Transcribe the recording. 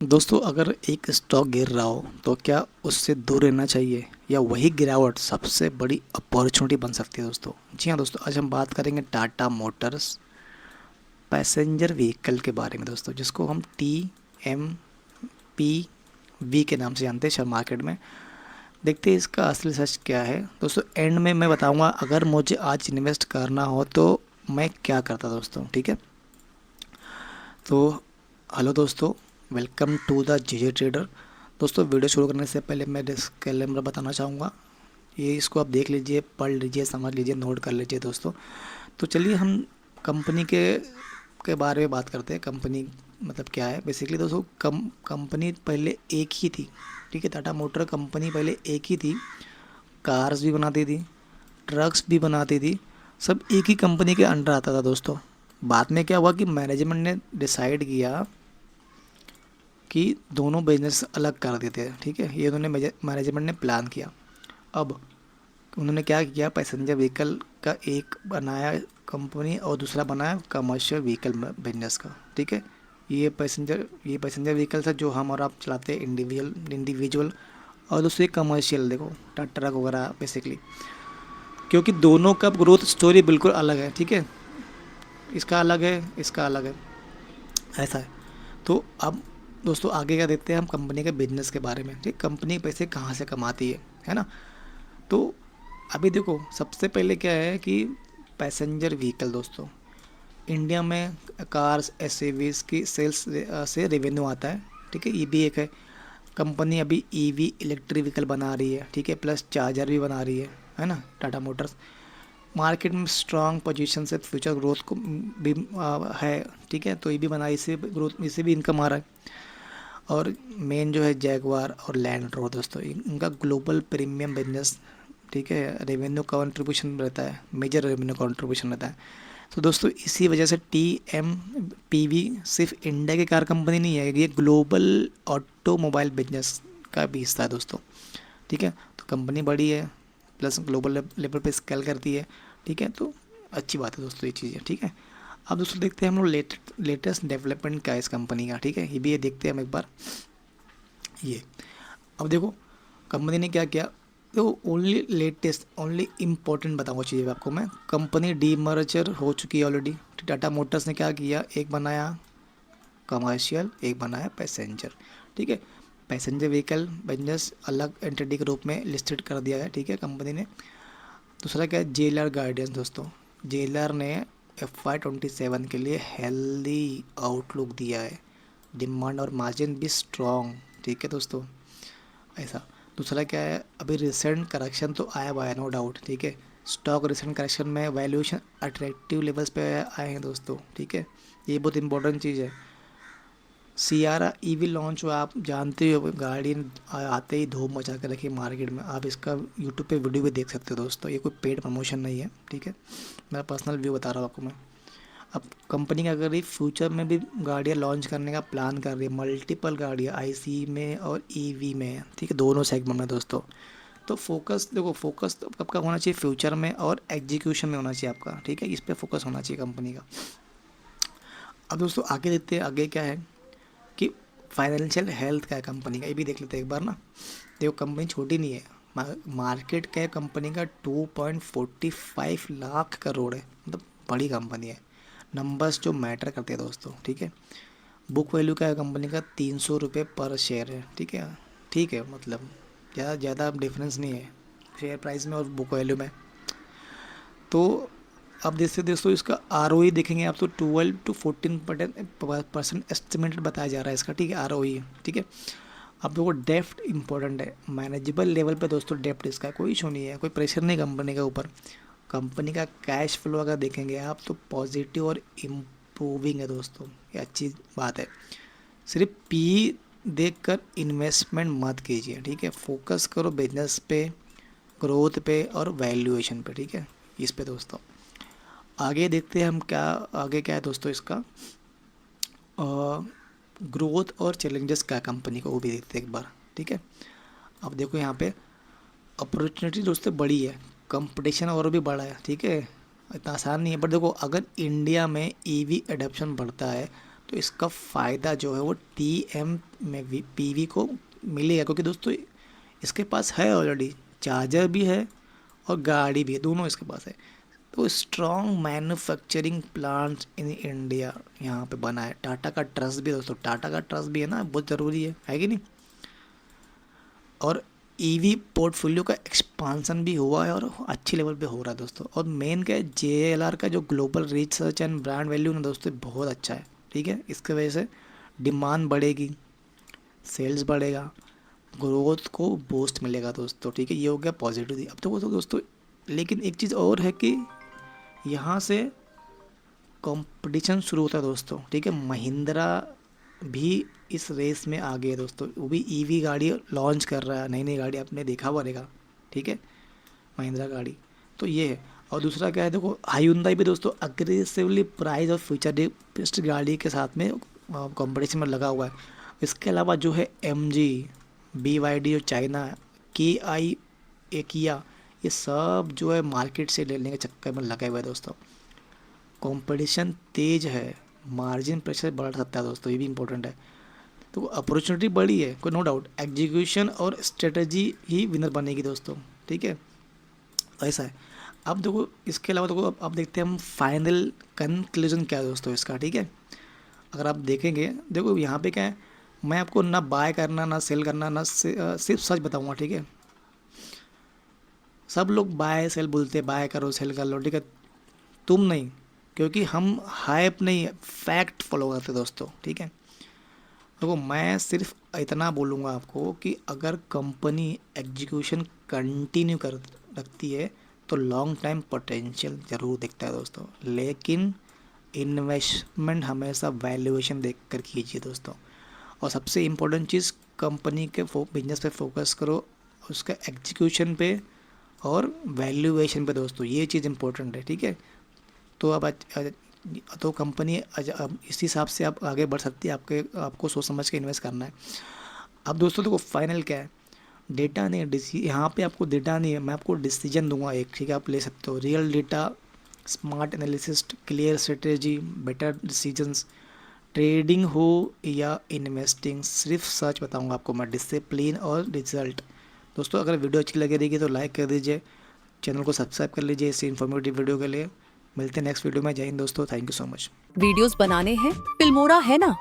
दोस्तों, अगर एक स्टॉक गिर रहा हो तो क्या उससे दूर रहना चाहिए या वही गिरावट सबसे बड़ी अपॉर्चुनिटी बन सकती है? दोस्तों, जी हाँ दोस्तों, आज हम बात करेंगे टाटा मोटर्स पैसेंजर व्हीकल के बारे में दोस्तों, जिसको हम TMPV के नाम से जानते हैं शेयर मार्केट में। देखते हैं इसका असली सच क्या है दोस्तों। एंड में मैं बताऊंगा अगर मुझे आज इन्वेस्ट करना हो तो मैं क्या करता दोस्तों, ठीक है। तो हेलो दोस्तों, वेलकम टू द जीजे ट्रेडर। दोस्तों, वीडियो शुरू करने से पहले मैं डिस्क्लेमर बताना चाहूँगा। ये इसको आप देख लीजिए, पढ़ लीजिए, समझ लीजिए, नोट कर लीजिए दोस्तों। तो चलिए हम कंपनी के बारे में बात करते हैं। कंपनी मतलब क्या है बेसिकली दोस्तों। कंपनी पहले एक ही थी, ठीक है। टाटा मोटर कंपनी पहले एक ही थी। कार्स भी बनाती थी, ट्रक्स भी बनाती थी, सब एक ही कंपनी के अंडर आता था दोस्तों। बाद में क्या हुआ कि मैनेजमेंट ने डिसाइड किया कि दोनों बिजनेस अलग कर देते हैं, ठीक है। ये उन्होंने मैनेजमेंट ने प्लान किया। अब उन्होंने क्या किया, पैसेंजर व्हीकल का एक बनाया कंपनी और दूसरा बनाया कमर्शियल व्हीकल बिजनेस का, ठीक है। ये पैसेंजर व्हीकल है जो हम और आप चलाते हैं, इंडिविजुअल। और दूसरी कमर्शियल, देखो ट्रक वगैरह बेसिकली। क्योंकि दोनों का ग्रोथ स्टोरी बिल्कुल अलग है, ठीक है। इसका अलग है, इसका अलग है, ऐसा है। तो अब दोस्तों आगे क्या देखते हैं हम कंपनी के बिजनेस के बारे में, ठीक। कंपनी पैसे कहाँ से कमाती है ना। तो अभी देखो सबसे पहले क्या है कि पैसेंजर व्हीकल दोस्तों, इंडिया में कार्स एसयूवीज की सेल्स से रेवेन्यू आता है, ठीक है। ये भी एक है। कंपनी अभी ईवी इलेक्ट्रिक व्हीकल बना रही है, ठीक है, प्लस चार्जर भी बना रही है ना टाटा मोटर्स। मार्केट में स्ट्रांग पोजीशन से फ्यूचर ग्रोथ को भी है, ठीक है। तो ये भी बना, इससे ग्रोथ, इससे भी इनकम आ रहा है। और मेन जो है जैगवार और लैंड रोवर दोस्तों, इनका ग्लोबल प्रीमियम बिजनेस, ठीक है, रेवेन्यू कंट्रीब्यूशन रहता है, मेजर रेवेन्यू कंट्रीब्यूशन रहता है। तो दोस्तों इसी वजह से TMPV सिर्फ इंडिया की कार कंपनी नहीं है, ये ग्लोबल ऑटोमोबाइल बिजनेस का भी हिस्सा है दोस्तों, ठीक है। तो कंपनी बड़ी है, प्लस ग्लोबल लेवल पे स्केल करती है, ठीक है। तो अच्छी बात है दोस्तों ये चीज़ें, ठीक है। अब दोस्तों देखते हैं हम लोग लेटेस्ट डेवलपमेंट क्या है इस कंपनी का, ठीक है। ये भी ये देखते हैं हम एक बार। ये अब देखो कंपनी ने क्या किया। देखो ओनली लेटेस्ट, ओनली इम्पोर्टेंट बताऊंगा चीज़ें आपको मैं। कंपनी डीमर्जर हो चुकी है ऑलरेडी। टाटा मोटर्स ने क्या किया, एक बनाया कमर्शियल, एक बनाया पैसेंजर, ठीक है। पैसेंजर व्हीकल बिजनेस अलग एंटिटी के रूप में लिस्टेड कर दिया है, ठीक है, कंपनी ने। दूसरा क्या है, जेलर गाइडेंस दोस्तों। जेलर ने FY 27 के लिए हेल्दी आउटलुक दिया है, डिमांड और मार्जिन भी स्ट्रॉन्ग, ठीक है दोस्तों, ऐसा। दूसरा क्या है, अभी रिसेंट करेक्शन तो आया हुआ है नो डाउट, ठीक है। स्टॉक रिसेंट करेक्शन में वैल्यूएशन अट्रैक्टिव लेवल्स पे आए हैं दोस्तों, ठीक है। ये बहुत इंपॉर्टेंट चीज़ है। सियारा ईवी लॉन्च हुआ, आप जानते हो, गाड़ी आते ही धूम मचा के रखी मार्केट में। आप इसका यूट्यूब पे वीडियो भी देख सकते हो दोस्तों, ये कोई पेड प्रमोशन नहीं है, ठीक है। मेरा पर्सनल व्यू बता रहा हूँ आपको मैं। अब कंपनी का अगर ये फ्यूचर में भी गाड़ियाँ लॉन्च करने का प्लान कर रही है, मल्टीपल गाड़ियाँ IC में और EV में, ठीक है, दोनों सेगमेंट में दोस्तों। तो फोकस देखो, फोकस तो कब का होना चाहिए, फ्यूचर में और एग्जीक्यूशन में होना चाहिए आपका, ठीक है। इस पर फोकस होना चाहिए कंपनी का। अब दोस्तों आगे देखते हैं, आगे क्या है कि फाइनेंशियल हेल्थ का है कंपनी का, ये भी देख लेते हैं एक बार ना। देखो कंपनी छोटी नहीं है। मार्केट का कंपनी का 2.45 लाख करोड़ है, मतलब बड़ी कंपनी है। नंबर्स जो मैटर करते हैं दोस्तों, ठीक है। बुक वैल्यू क्या है कंपनी का, 300 रुपये पर शेयर है, ठीक है। ठीक है, मतलब ज़्यादा डिफरेंस नहीं है शेयर प्राइस में और बुक वैल्यू में। तो अब जैसे दोस्तों इसका ROE देखेंगे आप तो 12 to 14% एस्टिमेटेड बताया जा रहा है इसका, ठीक है, ROE, ठीक है। अब देखो डेप्ट इंपॉर्टेंट है, मैनेजेबल लेवल पे दोस्तों डेप्ट, इसका कोई इशू नहीं है, कोई प्रेशर नहीं कंपनी के ऊपर। कंपनी का कैश फ्लो अगर देखेंगे आप तो पॉजिटिव और इम्प्रूविंग है दोस्तों, ये अच्छी बात है। सिर्फ P देखकर इन्वेस्टमेंट मत कीजिए, ठीक है। फोकस करो बिजनेस पे, ग्रोथ पे और वैल्यूएशन पे, ठीक है, इस पे दोस्तों। आगे देखते हैं हम क्या, आगे क्या है दोस्तों इसका ग्रोथ और चैलेंजेस क्या कंपनी को, वो भी देखते हैं एक बार, ठीक है। अब देखो यहाँ पे अपॉर्चुनिटी दोस्तों बड़ी है, कंपटीशन और भी बड़ा है, ठीक है। इतना आसान नहीं है, बट देखो अगर इंडिया में EV एडॉप्शन बढ़ता है तो इसका फ़ायदा जो है वो TM में भी PV को मिलेगा, क्योंकि दोस्तों इसके पास है ऑलरेडी, चार्जर भी है और गाड़ी भी है, दोनों इसके पास है। तो strong manufacturing plant in India यहाँ पे बना है। टाटा का ट्रस्ट भी है दोस्तों, टाटा का ट्रस्ट भी है ना, बहुत ज़रूरी है कि नहीं। और ईवी पोर्टफोलियो का एक्सपांसन भी हुआ है और अच्छी लेवल पे हो रहा है दोस्तों। और मेन क्या है, JLR का जो global research and brand value ना दोस्तों बहुत अच्छा है, ठीक है। इसके वजह से डिमांड बढ़ेगी, सेल्स बढ़ेगा, ग्रोथ को बूस्ट मिलेगा दोस्तों, ठीक है। ये हो गया पॉजिटिव। अब तो दोस्तों लेकिन एक चीज़ और है कि यहाँ से कंपटीशन शुरू होता है दोस्तों, ठीक है। महिंद्रा भी इस रेस में आ गए दोस्तों, वो भी ईवी गाड़ी लॉन्च कर रहा है, नई नई गाड़ी आपने देखा हुआ रहेगा, ठीक है, महिंद्रा गाड़ी। तो ये है। और दूसरा क्या है, देखो हायुंडई भी दोस्तों अग्रेसिवली प्राइस और फीचर गाड़ी के साथ में कंपटीशन में लगा हुआ है। इसके अलावा जो है MG, BYD और चाइना, KI, किया, ये सब जो है मार्केट से लेने के चक्कर में लगे हुए हैं दोस्तों। कंपटीशन तेज है, मार्जिन प्रेशर बढ़ सकता है दोस्तों, ये भी इंपॉर्टेंट है। तो अपॉर्चुनिटी बड़ी है, कोई नो डाउट, एग्जीक्यूशन और स्ट्रेटजी ही विनर बनेगी दोस्तों, ठीक है। ऐसा है। अब देखो इसके अलावा देखो अब देखते हैं हम फाइनल कंक्लूजन क्या है दोस्तों इसका, ठीक है। अगर आप देखेंगे, देखो यहाँ पे क्या है, मैं आपको ना बाय करना ना सेल करना ना सिर्फ सच बताऊँगा, ठीक है। सब लोग बाय सेल बोलते हैं, बाय करो सेल कर लो, ठीक है, तुम नहीं, क्योंकि हम हाइप नहीं, फैक्ट फॉलो करते दोस्तों, ठीक है। देखो मैं सिर्फ इतना बोलूँगा आपको कि अगर कंपनी एग्जीक्यूशन कंटिन्यू कर रखती है तो लॉन्ग टाइम पोटेंशियल ज़रूर दिखता है दोस्तों, लेकिन इन्वेस्टमेंट हमेशा वैल्यूएशन देख कर कीजिए दोस्तों। और सबसे इम्पोर्टेंट चीज़, कंपनी के बिजनेस पे फोकस करो, उसका एग्जीक्यूशन पे और वैल्यूएशन पे दोस्तों, ये चीज़ इंपॉर्टेंट है, ठीक है। तो अब तो कंपनी अब इस हिसाब से आप आगे बढ़ सकती है, आपको सोच समझ के इन्वेस्ट करना है। अब दोस्तों देखो फाइनल क्या है, डेटा नहीं है, यहाँ पे आपको डेटा नहीं है, मैं आपको डिसीजन दूंगा एक, ठीक है, आप ले सकते हो। Real data, smart analysis, clear strategy, better decisions, trading हो या इन्वेस्टिंग, सिर्फ सच बताऊंगा आपको मैं, डिसिप्लिन और रिजल्ट। दोस्तों अगर वीडियो अच्छी लगी रहेगी तो लाइक कर दीजिए, चैनल को सब्सक्राइब कर लीजिए इस इन्फॉर्मेटिव वीडियो के लिए। मिलते हैं नेक्स्ट वीडियो में। जय हिंद दोस्तों, thank you so much. Videos बनाने हैं, फिल्मोरा है ना।